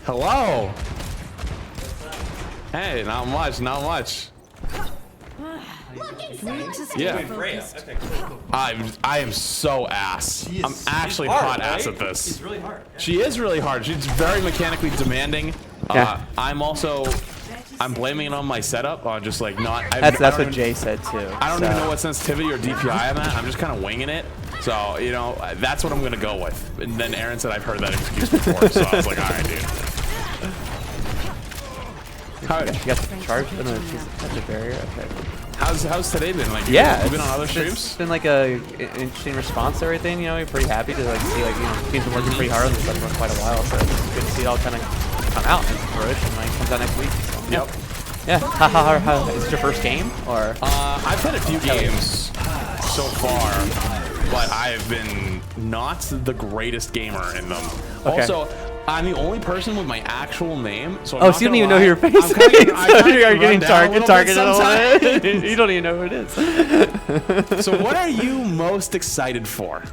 Hello. Hey, not much, not much. Yeah. Okay, cool. I am so ass. I'm actually hard, hot ass right? at this. She's really hard. She is really hard. She's very mechanically demanding. Yeah. I'm blaming it on my setup, on just like not. That's what Jay said too. I don't even know what sensitivity or DPI I'm at. I'm just kind of winging it. So, you know, that's what I'm going to go with. And then Aaron said I've heard that excuse before. So I was like, all right, dude. She got the charge. Oh, no, she's such a barrier. Okay. How's today been? Like, Yeah, you been on other streams? It's been like a interesting response to everything. You know, we're pretty happy to like see like teams been working pretty hard on this stuff for quite a while. So it's good to see it all kind of come out in fruition. Like comes out next week. So, Yep. Yeah. Is it your first game or? I've had a few games so far, but I have been not the greatest gamer in them. Okay. Also, I'm the only person with my actual name. So So you don't even know who your face is. So you're getting targeted a little bit. You don't even know who it is. So what are you most excited for?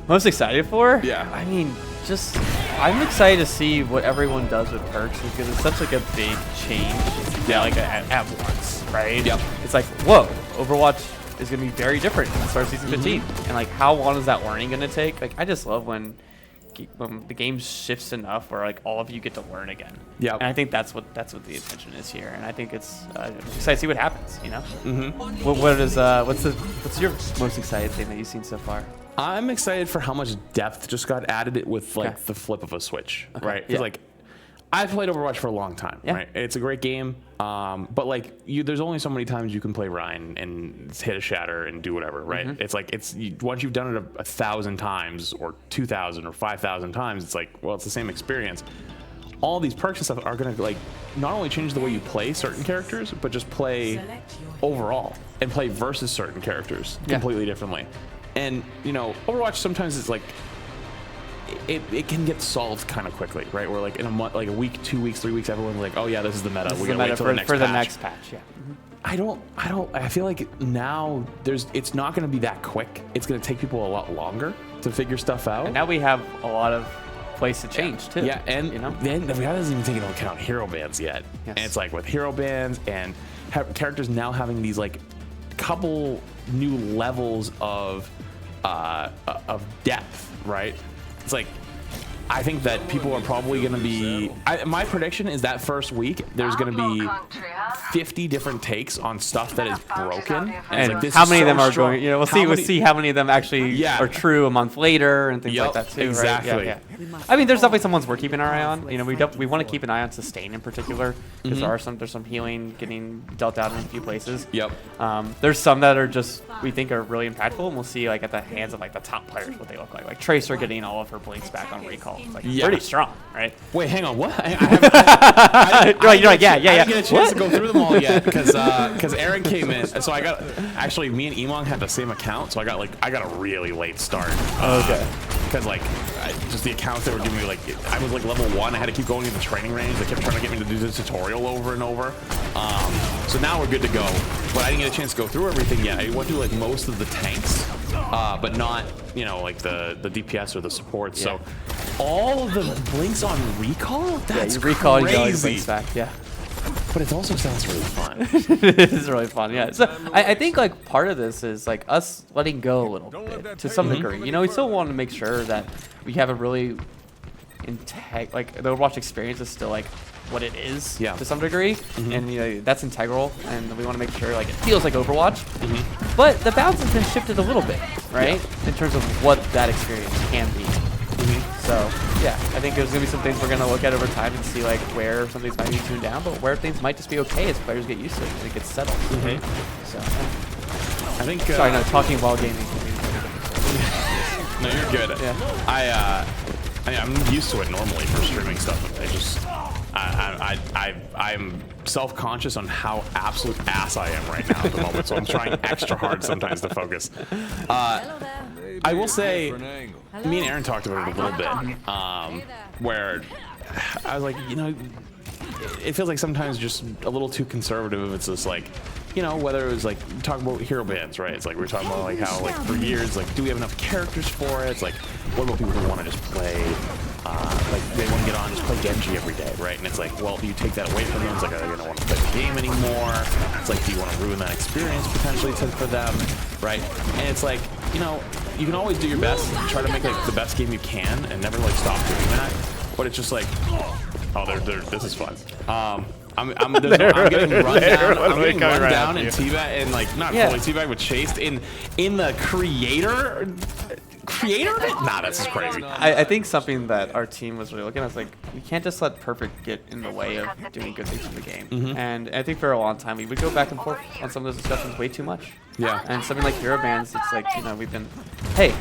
Most excited for? Yeah. I mean, I'm excited to see what everyone does with perks because it's such like a big change. Yeah, like at once, right? Yep. It's like, whoa, Overwatch is gonna be very different in the start of season 15, and like, how long is that learning gonna take? Like, I just love when the game shifts enough where like all of you get to learn again. Yeah. And I think that's what the intention is here, and I think it's I'm excited to see what happens. You know. Mm-hmm. What's your most excited thing that you've seen so far? I'm excited for how much depth just got added it with like Okay. the flip of a switch, Okay. right? 'Cause, Yeah. like, I've played Overwatch for a long time, Yeah. right? It's a great game, but like there's only so many times you can play Ryan and hit a shatter and do whatever, right? It's like once you've done it a 1,000 times or 2,000 or 5,000 times, it's like, well, it's the same experience. All these perks and stuff are gonna like not only change the way you play certain characters, but just play overall and play versus certain characters completely differently. And you know, Overwatch sometimes it's like it can get solved kind of quickly, right? Where like in a month, like a week, 2 weeks, 3 weeks, everyone's like, oh yeah, this is the meta. We're gonna wait till the next for the patch. next patch. Yeah. I feel like now it's not gonna be that quick. It's gonna take people a lot longer to figure stuff out. And now we have a lot of place to change too. Yeah, and you know, then we haven't even taken into account hero bans yet. Yes. And it's like with hero bans and characters now having these like couple new levels of depth, right? It's like I think that people are probably going to be. My prediction is that first week there's going to be 50 different takes on stuff that is broken, and like, this how is many of so them are strong. going? You know, we'll see how many of them actually are true a month later and things like that too. Exactly. Right? Yeah. I mean, there's definitely some ones we're keeping our eye on. You know, we want to keep an eye on sustain in particular because there's some healing getting dealt out in a few places. Yep. There's some that are just we think are really impactful, and we'll see like at the hands of like the top players what they look like. Like Tracer getting all of her blinks back on recall. It's like pretty strong, right? Wait, hang on. What? You're like, yeah. I didn't get a chance to go through them all yet because Aaron came in. So I got actually me and Emong had the same account, so I got a really late start. Okay. Because like just the accounts they were giving me, like I was like level 1. I had to keep going in the training range. They kept trying to get me to do the tutorial over and over. So now we're good to go. But I didn't get a chance to go through everything yet. I went through like most of the tanks, but not like the DPS or the support. Yeah. So all of the blinks on recall? That's you recall crazy. you get all your blinks back. Yeah. But it also sounds really fun. It is really fun, yeah. So I think like part of this is like us letting go a little bit to some degree. You know, we still want to make sure that we have a really like the Overwatch experience is still like what it is to some degree, and you know that's integral, and we want to make sure like it feels like Overwatch. But the balance has been shifted a little bit, right, in terms of what that experience can be. So yeah, I think there's gonna be some things we're gonna look at over time and see like where some things might be tuned down, but where things might just be okay as players get used to it and it gets settled. So I think. Sorry, no, talking while gaming. No, you're good. Yeah. I'm used to it normally for streaming stuff. I'm self-conscious on how absolute ass I am right now at the moment, so I'm trying extra hard sometimes to focus. I will say, me and Aaron talked about it a little bit, where I was like, you know, it feels like sometimes just a little too conservative. It's just like, you know, whether it was like talking about hero bands, right? It's like we're talking about like how like for years, like do we have enough characters for it? It's like what about people who want to just play, like they want to get on and just play Genji every day, right? And it's like, well, you take that away from them. It's like, are they gonna want to play the game anymore? It's like, do you want to ruin that experience potentially for them, right? And it's like, you know, you can always do your best, try to make like the best game you can, and never like stop doing that. But it's just like, oh, this is fun. I'm getting run down and teabag and like not fully teabag but chased in the creator of it. Nah, this is crazy. I think something that our team was really looking at is like, we can't just let Perfect get in the way of doing good things in the game. And I think for a long time we would go back and forth on some of those discussions way too much. Yeah. And something like hero bans, it's like, you know, we've been, hey,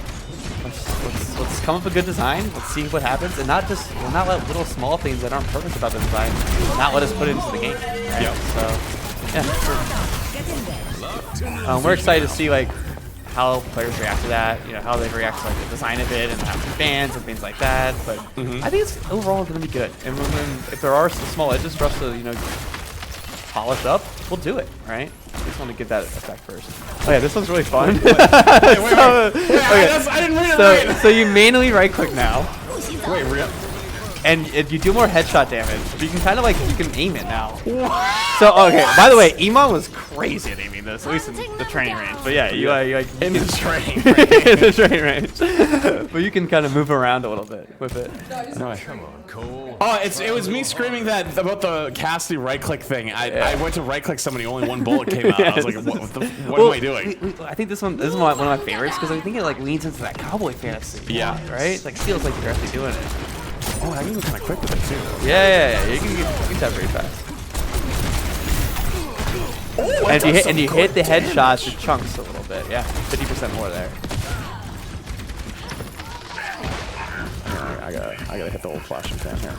let's come up with a good design. Let's see what happens, and not let little small things that aren't perfect about the design not let us put it into the game. Right? Yep. So yeah, we're excited to see like how players react to that. You know, how they react to like the design of it and having fans and things like that. But I think it's overall going to be good. And if there are some small edges for us to polish up, we'll do it. Right. I just want to get that effect first. Oh yeah, this one's really fun. Wait, I didn't read it right. So you manually right click now. Wait, and you do more headshot damage. You can kind of like, you can aim it now. So okay, by the way, Iman was crazy at aiming this, at least in the training range. But yeah, you like in the training in the training range. But you can kind of move around a little bit with it. No, come on, Cole. Oh, it was me screaming that about the Cassidy right click thing. I went to right click somebody, only one bullet came out. I was like, what am I doing? I think this is one of my favorites because I think it like leans into that cowboy fantasy. Yeah. Right? It like feels like you're actually doing it. Oh, I can go kind of quick with it too. Yeah. You can tap pretty fast. Oh, and you hit the headshots, it chunks a little bit. Yeah, 50% more there. I gotta hit the old flashing fan here.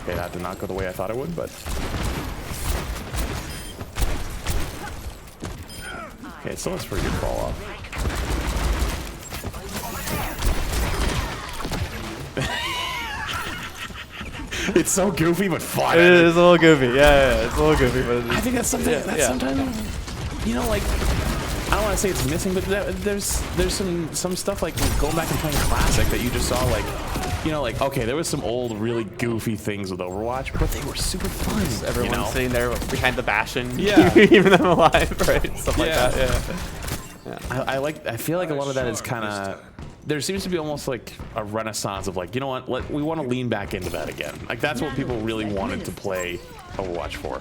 Okay, that did not go the way I thought it would, but. Okay, it still has pretty good fall off. It's so goofy but fun. It is a little goofy. Yeah, it's a little goofy, but I think that's something sometimes, you know, like, I don't want to say it's missing, but there's some stuff like going back and playing Classic that you just saw, like, you know, like, okay, there was some old really goofy things with Overwatch, but they were super fun. Everyone sitting there behind the Bastion, yeah, keeping them alive, right? Stuff like that. Yeah. I feel like a lot of that is kind of. There seems to be almost like a renaissance of like, you know what, we want to lean back into that again. Like that's what people really wanted to play Overwatch for.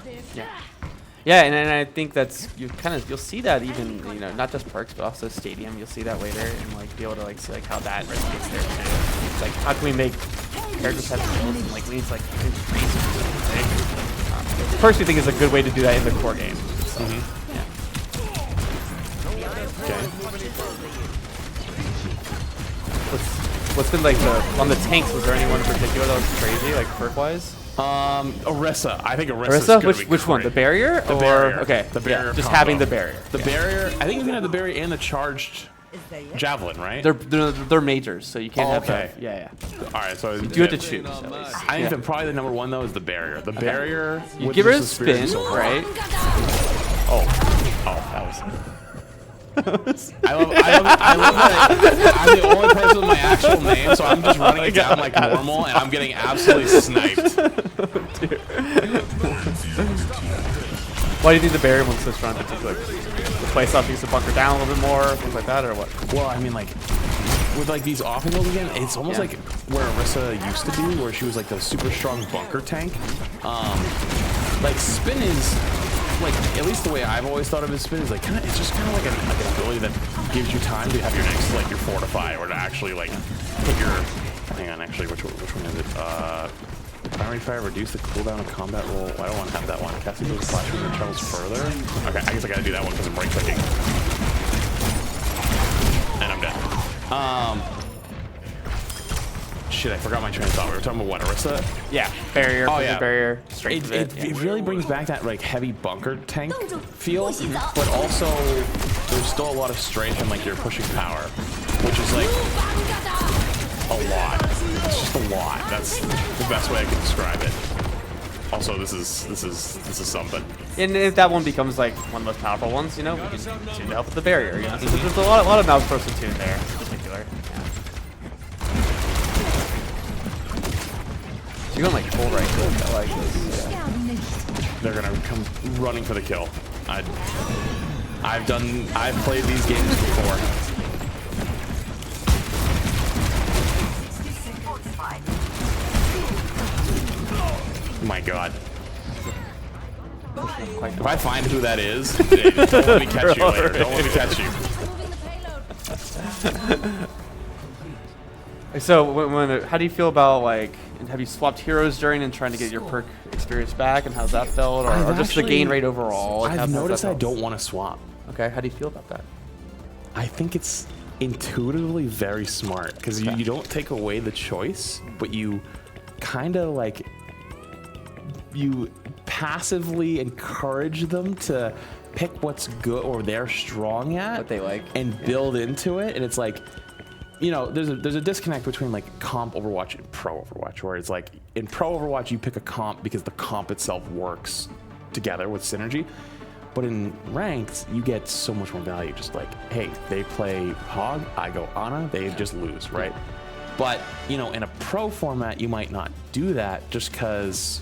Yeah, and I think that's you'll see that even not just Perks but also Stadium. You'll see that later and like be able to like see like how that resonates there too. It's like how can we make characters have skills and like leads like Perks we think is a good way to do that in the core game. So, Okay. What's been like on the tanks? Was there anyone in particular that was crazy, like perk wise? Orisa. I think Orisa. Which one? The barrier? The barrier. Okay. The barrier. Yeah, just combo. having the barrier. The barrier. I think you can have the barrier and the charged javelin, right? They're majors, so you can't have. Okay. Yeah. All right. So you do have to choose. At least. I think probably the number one though is the barrier. The barrier. You give her a spin, right? Oh, that was. I love that I'm the only person with my actual name, so I'm just running it down like normal, and I'm getting absolutely sniped. Why do you think the barrier one's so strong in particular? The place off needs to bunker down a little bit more, things like that, or what? Well, I mean, like, with like these off angles again, it's almost like where Orisa used to be, where she was like the super strong bunker tank. Like spin is. Like, at least the way I've always thought of his spin is like it's just kind of like an ability that gives you time to have your next like your fortify or to actually like put your hang on actually which one is it primary fire reduce the cooldown of combat roll. I don't want to have that one. Cassie goes flash when it travels further. Okay, I guess I gotta do that one because I'm right clicking and I'm dead. Shit, I forgot my train of thought. We were talking about what, Orisa? Yeah, barrier. Oh yeah, barrier. Straight to it. It really brings back that like heavy bunker tank feel, but also there's still a lot of strength and like you're pushing power, which is like a lot. It's just a lot. That's the best way I can describe it. Also, this is something. And if that one becomes like one of the most powerful ones, we can tune it up with the barrier. So there's a lot of knobs for us to tune there in particular. Yeah. So you're going like full right click. I like this. Yeah. They're gonna come running for the kill. I've played these games before. Oh my god. If I find who that is, don't let me catch you later. Don't let me catch you. So how do you feel about like, have you swapped heroes during and trying to get your perk experience back, and how's that felt, or just the gain rate overall? Like, I've noticed I don't want to swap. Okay, how do you feel about that? I think it's intuitively very smart because you don't take away the choice, but you kind of like you passively encourage them to pick what's good or they're strong at, what they like, and build into it. And it's like, you know, there's a disconnect between like comp Overwatch and pro Overwatch, where it's like in pro Overwatch you pick a comp because the comp itself works together with synergy. But in ranked, you get so much more value. Just like, hey, they play Hog, I go Ana, they just lose, right? But, you know, in a pro format, you might not do that just because,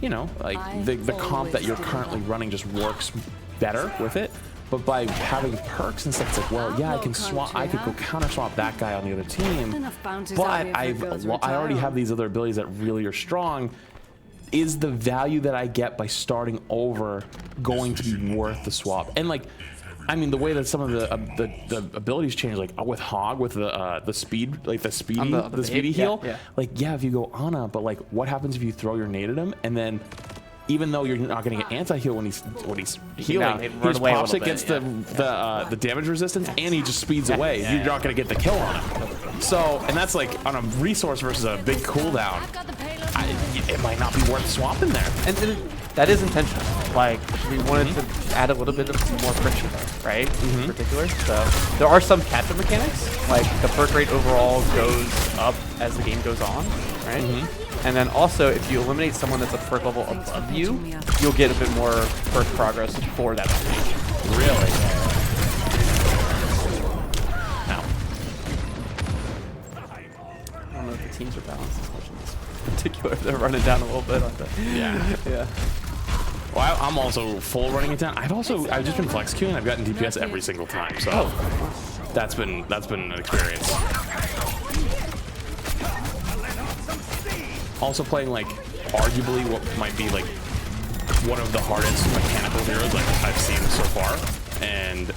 you know, like the comp that you're currently running just works better with it. But by having perks and stuff, it's like, well, yeah, I could go counter swap that guy on the other team, but I already have these other abilities that really are strong. Is the value that I get by starting over going to be worth the swap? And like, I mean, the way that some of the abilities change, like with Hog, with the speed, like the speedy heal, like yeah, if you go Ana, but like, what happens if you throw your nade at him and then, even though you're not going to get anti-heal when he's healing, he just pops it, gets the damage resistance, and he just speeds away. You're not going to get the kill on him. So, and that's like on a resource versus a big cooldown. It might not be worth swapping there. And that is intentional. Like, we wanted to add a little bit of more friction there, right? In particular. So there are some catch-up mechanics. Like the perk rate overall goes up as the game goes on, right? And then also, if you eliminate someone that's a perk level above you, you'll get a bit more perk progress for that elimination. Really? Ow. I don't know if the teams are balanced as much in this particular. They're running down a little bit on that. Yeah. Well, I'm also full running it down. I've just been flex queuing. I've gotten DPS every single time, so that's been an experience. Also playing like arguably what might be like one of the hardest mechanical heroes like I've seen so far, and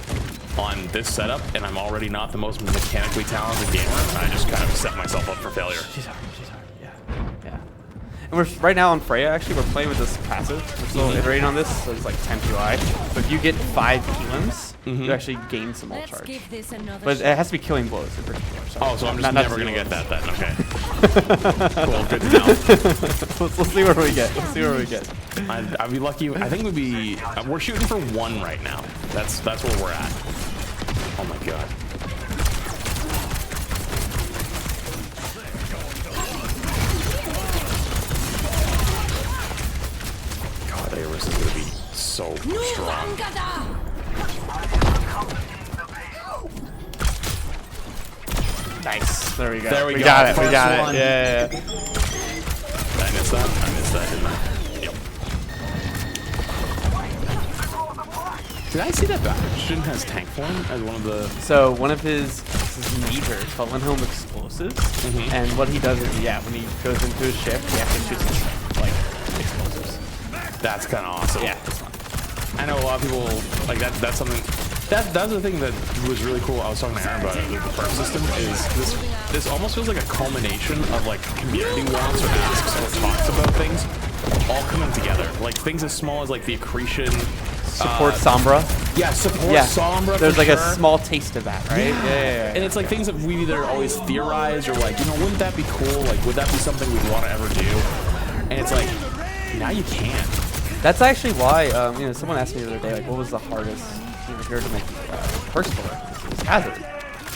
on this setup, and I'm already not the most mechanically talented gamer. I just kind of set myself up for failure. She's hard. Yeah. And we're right now on Freya. Actually, we're playing with this passive. We're still iterating on this, so it's like 10 UI. So if you get 5 elims, you actually gain some ult charge. But it has to be killing blows in particular. So I'm just never gonna get that then. Okay. Cool. Good to know. Let's see where we get. I'd be lucky. I think we're shooting for 1 right now. That's where we're at. Oh my god. God, Aorus is gonna be so strong. Nice. There we go. We got it. Yeah. I missed that, didn't I? Yep. Did I see that Bastion has tank form as one of the... So one of his meter is called Lindholm Explosives, and what he does is, when he goes into his shift, he actually shoots like explosives. That's kind of awesome. Yeah, that's fun. I know a lot of people like that. That's something. That's the thing that was really cool. I was talking to Aaron about it. The perk system is this almost feels like a culmination of like community wants or asks or talks about things all coming together. Like things as small as like the accretion. Support Sombra. Yeah, support Sombra. There's like a small taste of that, right? Yeah. And it's like things that we've either always theorized or like, you know, wouldn't that be cool? Like, would that be something we'd want to ever do? And it's like, now you can. That's actually why, someone asked me the other day, like, what was the hardest hero to make perks for? It was Hazard.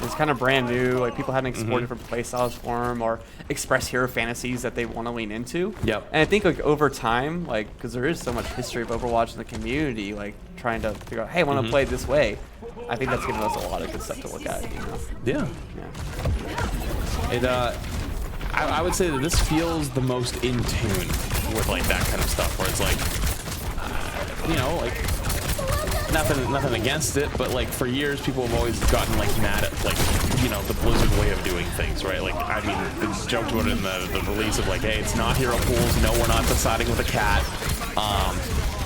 It's kind of brand new. Like, people hadn't explored different playstyles for him or express hero fantasies that they want to lean into. Yep. And I think, like, over time, like, because there is so much history of Overwatch in the community, like, trying to figure out, hey, I want to play this way. I think that's given us a lot of good stuff to look at, you know? Yeah. I would say that this feels the most in tune with like that kind of stuff, where it's like, you know, like nothing against it, but like for years people have always gotten like mad at like, you know, the Blizzard way of doing things, right? Like, I mean, it's joked about it in the release of like, hey, it's not hero pools, no, we're not deciding with a cat,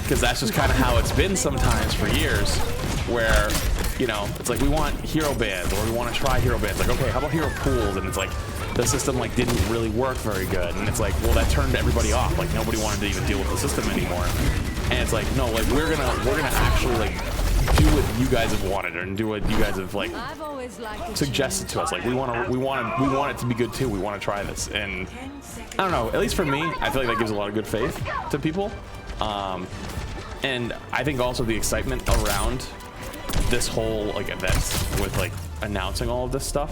because that's just kind of how it's been sometimes for years, where, you know, it's like we want hero bans or we want to try hero bans, like, okay, how about hero pools? And it's like the system like didn't really work very good, and it's like, well, that turned everybody off, like nobody wanted to even deal with the system anymore. And it's like, no, like we're gonna actually like do what you guys have wanted and do what you guys have like suggested to us. Like we want it to be good too. We want to try this, and I don't know. At least for me, I feel like that gives a lot of good faith to people. And I think also the excitement around this whole like event with like announcing all of this stuff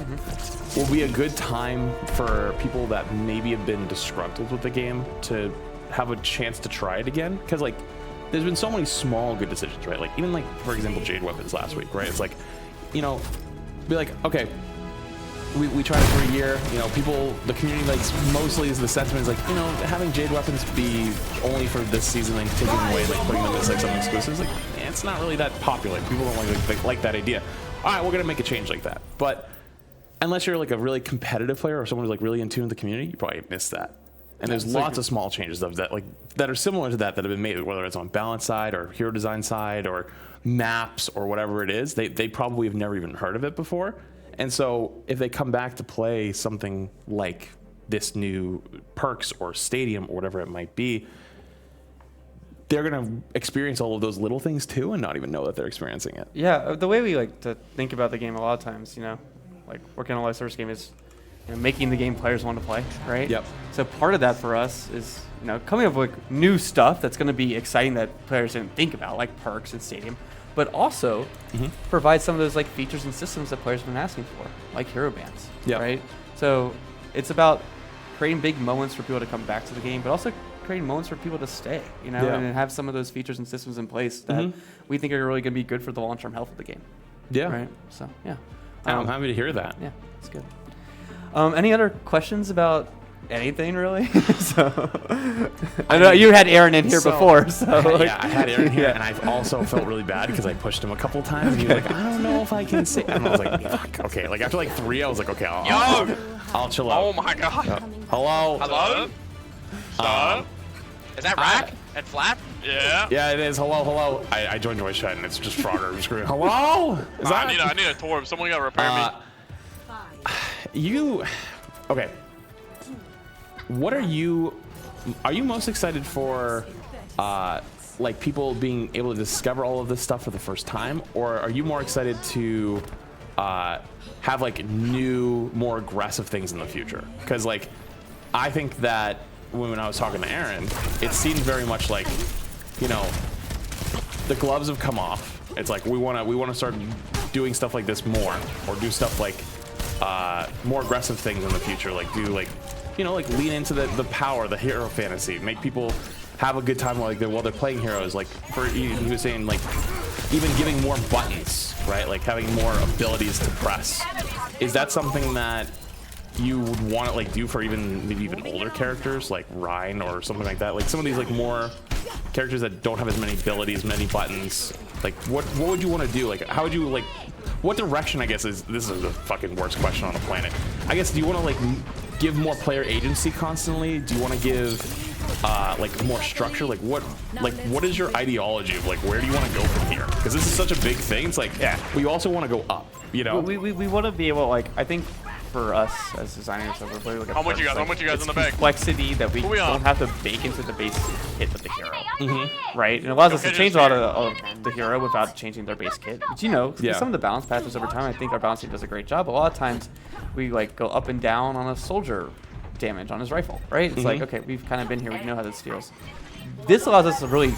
will be a good time for people that maybe have been disgruntled with the game to have a chance to try it again, because like there's been so many small good decisions, right? Like even like for example Jade weapons last week, right? It's like, you know, be like, okay, we tried it for a year, you know, people, the community, like mostly is the sentiment is like, you know, having Jade weapons be only for this season and taking away like putting them as like something exclusive, like it's not really that popular. People don't like that idea. All right, we're gonna make a change like that, but unless you're like a really competitive player or someone who's like really in tune with the community, you probably miss that. And there's lots of small changes of that, like that are similar to that have been made, whether it's on balance side or hero design side or maps or whatever it is. They probably have never even heard of it before. And so if they come back to play something like this new Perks or Stadium or whatever it might be, they're gonna experience all of those little things too and not even know that they're experiencing it. Yeah, the way we like to think about the game a lot of times, you know, like working on a live service game is, you know, making the game players want to play, right? Yep. So part of that for us is, you know, coming up with new stuff that's going to be exciting that players didn't think about, like Perks and Stadium, but also provide some of those like features and systems that players have been asking for, like hero bans, right? So it's about creating big moments for people to come back to the game, but also creating moments for people to stay, you know, and have some of those features and systems in place that we think are really going to be good for the long-term health of the game. Yeah. Right. So yeah. I'm happy to hear that. Yeah, that's good. Any other questions about anything really? So I know you had Aaron in here before, so yeah, I had Aaron here, and I've also felt really bad because I pushed him a couple times, and he was like, I don't know if I can say. And I was like, fuck, okay. Like after like 3, I was like, okay, I'll chill out. Oh my god. Hello. Hello. So, is that Rack and Flap? Yeah. Yeah, it is. Hello. I joined voice chat, and it's just Frogger screaming, hello. Is that? I need a Torb. Someone got to repair me. Okay. What are you most excited for, like people being able to discover all of this stuff for the first time, or are you more excited to have like new, more aggressive things in the future? Because like, I think that when I was talking to Aaron, it seemed very much like, you know, the gloves have come off. It's like we want to start doing stuff like this more, or do stuff like more aggressive things in the future, like do like, you know, like lean into the power, the hero fantasy, make people have a good time while they're playing heroes. Like he was saying, like even giving more buttons, right? Like having more abilities to press. Is that something that you would want to like do for maybe even older characters like Ryan or something like that? Like some of these like more characters that don't have as many abilities, many buttons. Like what would you want to do? Like how would you like? What direction, I guess, this is the fucking worst question on the planet. I guess, do you want to like give more player agency constantly? Do you want to give like more structure? Like what is your ideology of like where do you want to go from here? Because this is such a big thing. It's like, yeah, we also want to go up, you know? We want to be able, like, I think for us as designers, so we're like how much you guys in the bag? Complexity that we don't have to bake into the base kit of the hero, right? And it allows us to change a lot of the hero without changing their base kit. But you know, some of the balance patches over time, I think our balancing does a great job. A lot of times, we like go up and down on a soldier damage on his rifle, right? It's like, okay, we've kind of been here, we know how this feels. This allows us to really,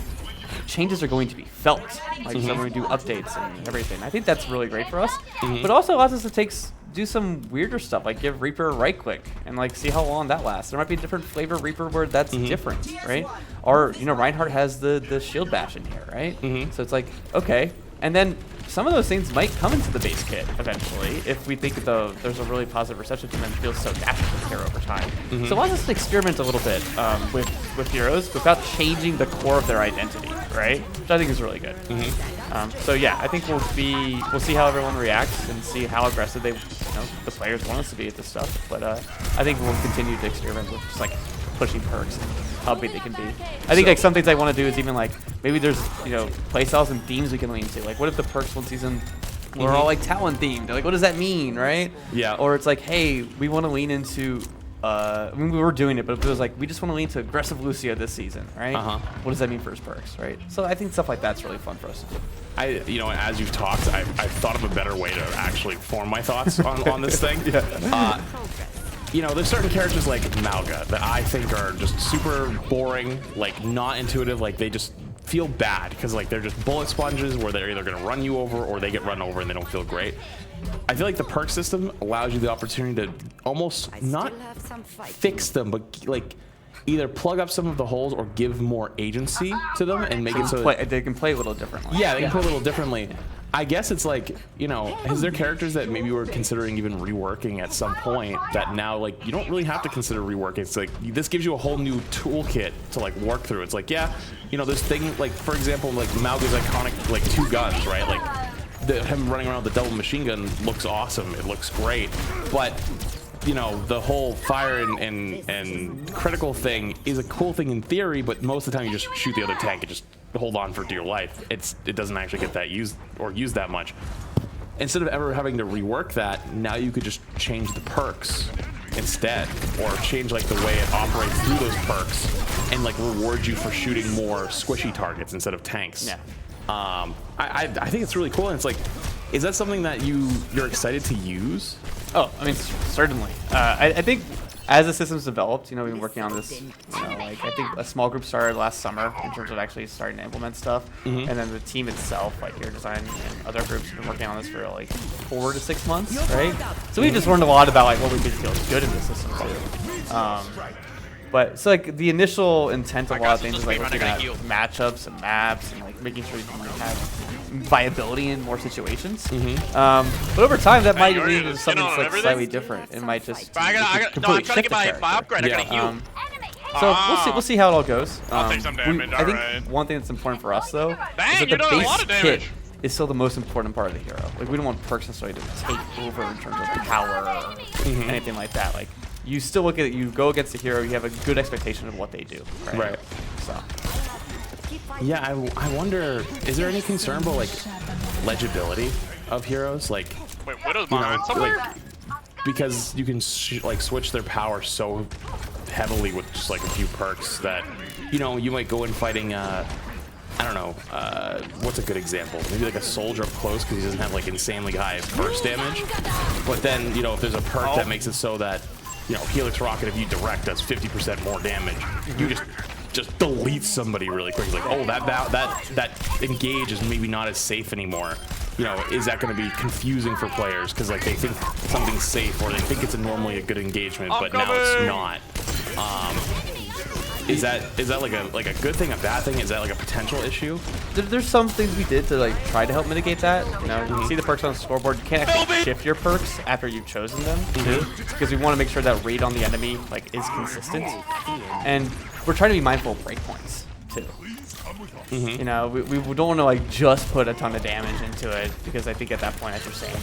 changes are going to be felt, like so when we do updates and everything. I think that's really great for us, but also allows us to do some weirder stuff, like give Reaper a right click and like see how long that lasts. There might be a different flavor Reaper where that's different, right? Or, you know, Reinhardt has the shield bash in here, right? So it's like, okay. And then some of those things might come into the base kit eventually if we think there's a really positive reception to them and it feels so natural to the hero over time. So why just experiment a little bit with heroes without changing the core of their identity, right? Which I think is really good. So yeah, I think we'll see how everyone reacts and see how aggressive the players want us to be at this stuff. But I think we'll continue to experiment with just like pushing perks and how big they can be. I think like some things I want to do is even like maybe there's playstyles and themes we can lean to. Like what if the perks one season were all like Talon themed? Like what does that mean, right? Yeah. Or it's like, hey, we want to lean into. I mean, we were doing it, but if it was like we just want to lean to aggressive Lucio this season, right? What does that mean for his perks, right? So I think stuff like that's really fun for us to do. As you've talked, I've thought of a better way to actually form my thoughts on this thing. There's certain characters like Malga that I think are just super boring, like not intuitive, like they just feel bad because like they're just bullet sponges where they're either going to run you over or they get run over and they don't feel great. I feel like the perk system allows you the opportunity to almost not fix them, but like either plug up some of the holes or give more agency to them and make it so they can play a little differently. Yeah, they can play a little differently. I guess it's like, is there characters that maybe we're considering even reworking at some point that now like you don't really have to consider reworking? It's like this gives you a whole new toolkit to like work through. It's like, yeah, this thing like for example like Malga's iconic like 2 guns, right? Like him running around with the double machine gun looks awesome. It looks great, but the whole fire and critical thing is a cool thing in theory, but most of the time you just shoot the other tank and just hold on for dear life. It doesn't actually get that used that much. Instead of ever having to rework that, now you could just change the perks instead, or change like the way it operates through those perks and like reward you for shooting more squishy targets instead of tanks. Yeah. I think it's really cool, and it's like, is that something that you're excited to use? Oh, I mean, certainly. I think as the system's developed, we've been working on this, like I think a small group started last summer in terms of actually starting to implement stuff. And then the team itself, like your design and other groups have been working on this for like 4 to 6 months, right? So we just learned a lot about like what we could feel good in the system too. But so like the initial intent of a lot of things is like looking at matchups and maps and like making sure you can like have viability in more situations. But over time that might lead to something that's like slightly different. It might just completely shift the character. So we'll see how it all goes. I'll take some damage. I think one thing that's important for us though is that the base kit is still the most important part of the hero. Like we don't want perks necessarily to take over in terms of power or anything like that. Like you still look at it, you go against the hero, you have a good expectation of what they do. Right. So. Yeah, I wonder, is there any concern about like legibility of heroes? Like, wait, Widow's behind somewhere? Like, because you can like switch their power so heavily with just like a few perks that you might go in fighting. I don't know, what's a good example? Maybe like a soldier up close because he doesn't have like insanely high burst damage. But then if there's a perk that makes it so that Helix Rocket, if you direct, does 50% more damage. You just delete somebody really quick. It's like, oh, that engage is maybe not as safe anymore. Is that going to be confusing for players because like they think something's safe or they think it's normally a good engagement, but now it's not. Is that like a good thing, a bad thing? Is that like a potential issue? There's some things we did to like try to help mitigate that. You can see the perks on the scoreboard. You can't actually shift your perks after you've chosen them too, because we want to make sure that rate on the enemy like is consistent, and we're trying to be mindful of breakpoints too. We don't want to like just put a ton of damage into it because I think at that point, as you're saying,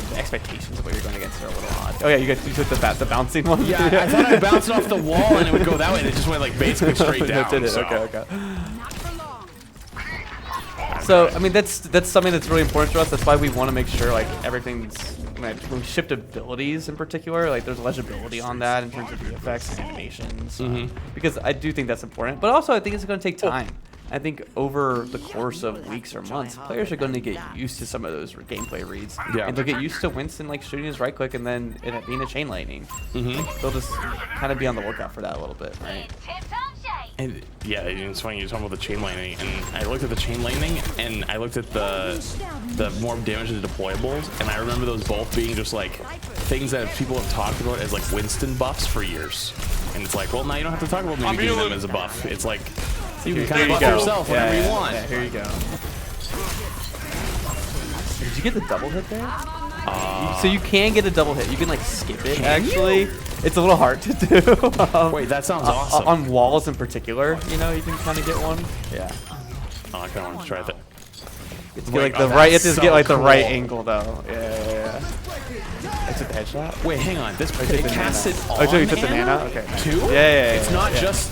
the expectations of what you're going against are a little odd. Oh yeah, you took the bouncing one. Yeah, I thought I bounced off the wall and it would go that way, and it just went like basically straight down. Did it. So. Okay. So I mean that's something that's really important to us. That's why we want to make sure like everything's when we shift abilities in particular, like there's legibility on that in terms of the effects and animations, because I do think that's important. But also I think it's going to take time. I think over the course of weeks or months, players are going to get used to some of those gameplay reads. Yeah. And they'll get used to Winston like shooting his right click and then it being a chain lightning. Like, they'll just kind of be on the lookout for that a little bit, right? And yeah, it's funny you're talking about the chain lightning, and I looked at the chain lightning and I looked at the more damage to the deployables, and I remember those both being just like things that people have talked about as like Winston buffs for years. And it's like, well, now you don't have to talk about maybe giving them as a buff. It's like you can kind of buff yourself whenever you want. Yeah, here you go. you get the double hit there? So you can get a double hit. You can like skip it. Actually, it's a little hard to do. Wait, that sounds awesome. On walls in particular, you know, you can kind of get one. Yeah. Oh, I kind of want to try that. It's like the right. You have to get like the right angle though. Yeah. I took the headshot. Wait, hang on. This it casts it on. Oh, so you took the nana? Okay. Too? Yeah. It's not just.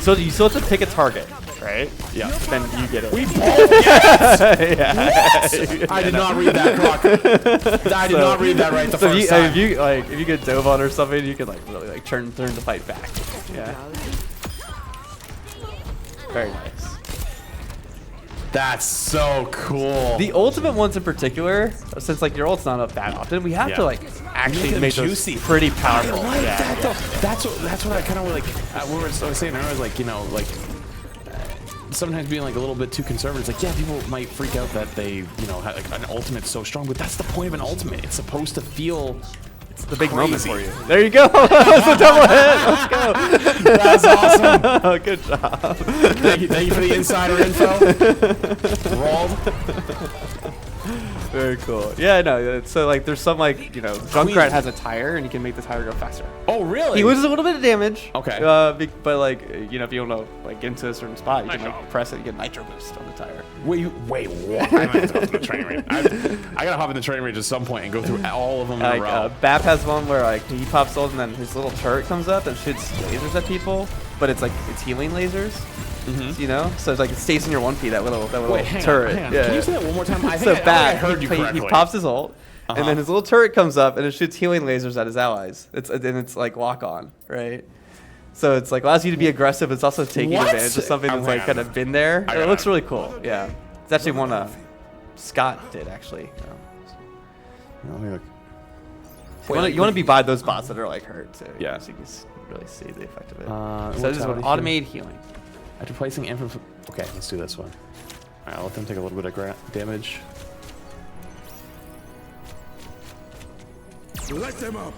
So you still have to pick a target, right? Yeah. Then you get it. We both get it. Yeah. I did not read that, Croc. I did not read that right the first time. If you get dove on or something, you can like really like turn the fight back. Yeah. Very nice. That's so cool. The ultimate ones in particular, since like your ult's not up that often, we have to like actually make those pretty powerful. I like that though. That's what I kind of like. I was saying earlier, like sometimes being like a little bit too conservative. It's like, yeah, people might freak out that they, have, like an ultimate's so strong, but that's the point of an ultimate. It's supposed to feel. It's the big moment for you. There you go. That's a double hit. Let's go. That's awesome. Oh, good job. Thank you for the insider info. Rolled. Very cool. Yeah, no. So like, there's some like, Junkrat has a tire, and you can make the tire go faster. Oh, really? He loses a little bit of damage. Okay. But like, if you don't know, like, get into a certain spot, you can like press it and get nitro boost on the tire. Wait, what? I might have to hop in the training range. I gotta hop in the training range at some point and go through all of them in a row. Bap has one where like he pops ult and then his little turret comes up and shoots lasers at people, but it's healing lasers. So it's like it stays in your 1P, that little turret. Hang on. Yeah. Can you say that one more time? I So think I heard you correctly. He pops his ult, and then his little turret comes up and it shoots healing lasers at his allies. It's like lock on, right? So it's like allows you to be aggressive. It's also taking advantage of something that's like kind of been there. It looks really cool. Yeah, it's actually one Scott did actually. Let me look. You want to be by those bots that are like hurt too. Yeah. So you can really see the effect of it. So this is what automated healing. After placing info. Okay, let's do this one. All right, I'll let them take a little bit of damage. Let them up.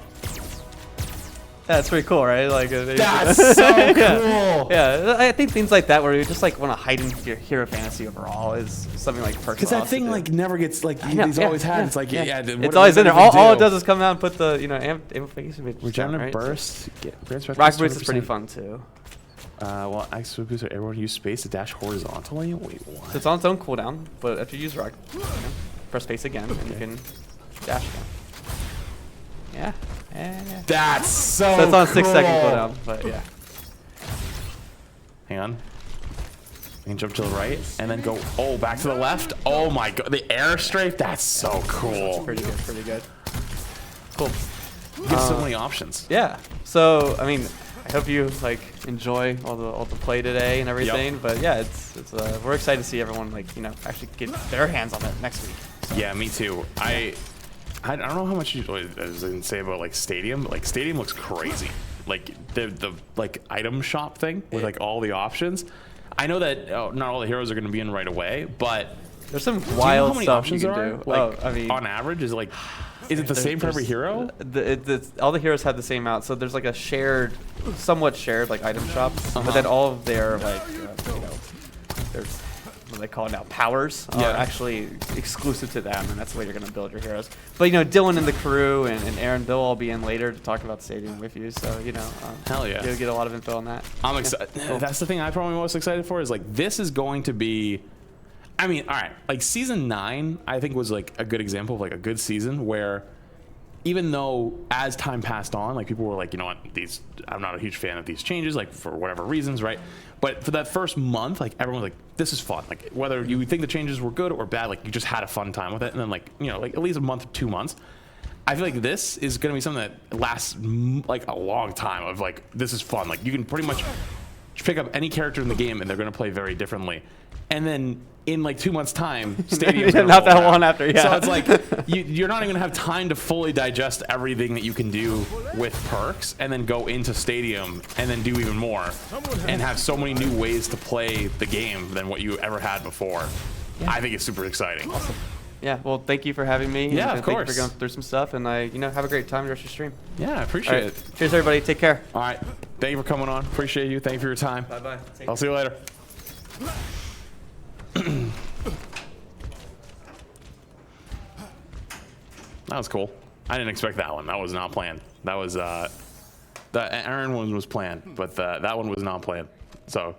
Yeah, it's pretty cool, right? Like that's so cool. Yeah, I think things like that where you just like want to heighten your hero fantasy overall is something like Perk. Because that thing like never gets like he's always had. It's like it's always in there. All it does is come out and put the amplification. Regenerative burst. Rock boost is pretty fun too. Well, X boost everyone use space to dash horizontally. Wait, what? So it's on its own cooldown, but after you use rock, press space again, and you can dash again. Yeah. That's so it's on cool. 6 second cooldown, but yeah. Hang on. I can jump to the right and then go, back to the left. Oh my god, the air strafe, that's so cool. Pretty good. Cool. You get so many options. Yeah. So, I mean, I hope you like enjoy all the play today and everything. Yep. But yeah, it's we're excited to see everyone like actually get their hands on it next week. So. Yeah, me too. I don't know how much you can say about like Stadium. Like Stadium looks crazy. Like the like item shop thing with like all the options. I know that not all the heroes are going to be in right away, but there's some wild how many stuff options you can are. do. Like, I mean, on average, is it the same for every hero? All the heroes have the same amount. So there's like a somewhat shared like item shop, but then all of their like there's what they call it now, powers are actually exclusive to them, and that's the way you're going to build your heroes. But Dylan and the crew and Aaron, they'll all be in later to talk about Stadium with you. So hell yeah, you'll get a lot of info on that. I'm excited. Cool. That's the thing I'm probably most excited for is like this is going to be. I mean, all right, like season 9, I think was like a good example of like a good season where. Even though as time passed on, like people were like, I'm not a huge fan of these changes, like for whatever reasons, right? But for that first month, like everyone was like, this is fun. Like whether you think the changes were good or bad, like you just had a fun time with it. And then like at least a month, 2 months. I feel like this is going to be something that lasts like a long time of like, this is fun. Like you can pretty much pick up any character in the game and they're going to play very differently. And then in like 2 months time, Stadium's not that long after, yeah. So it's like you're not even gonna have time to fully digest everything that you can do with perks, and then go into Stadium and then do even more, and have so many new ways to play the game than what you ever had before. Yeah. I think it's super exciting. Awesome. Yeah. Well, thank you for having me. Yeah, of course. Thank you for going through some stuff, and have a great time the rest of your stream. Yeah, I appreciate it. Cheers, everybody. Take care. All right. Thank you for coming on. Appreciate you. Thank you for your time. Bye bye. I'll see you later. That was cool. I didn't expect that one. That was not planned. That was the Aaron one was planned, but that one was not planned. So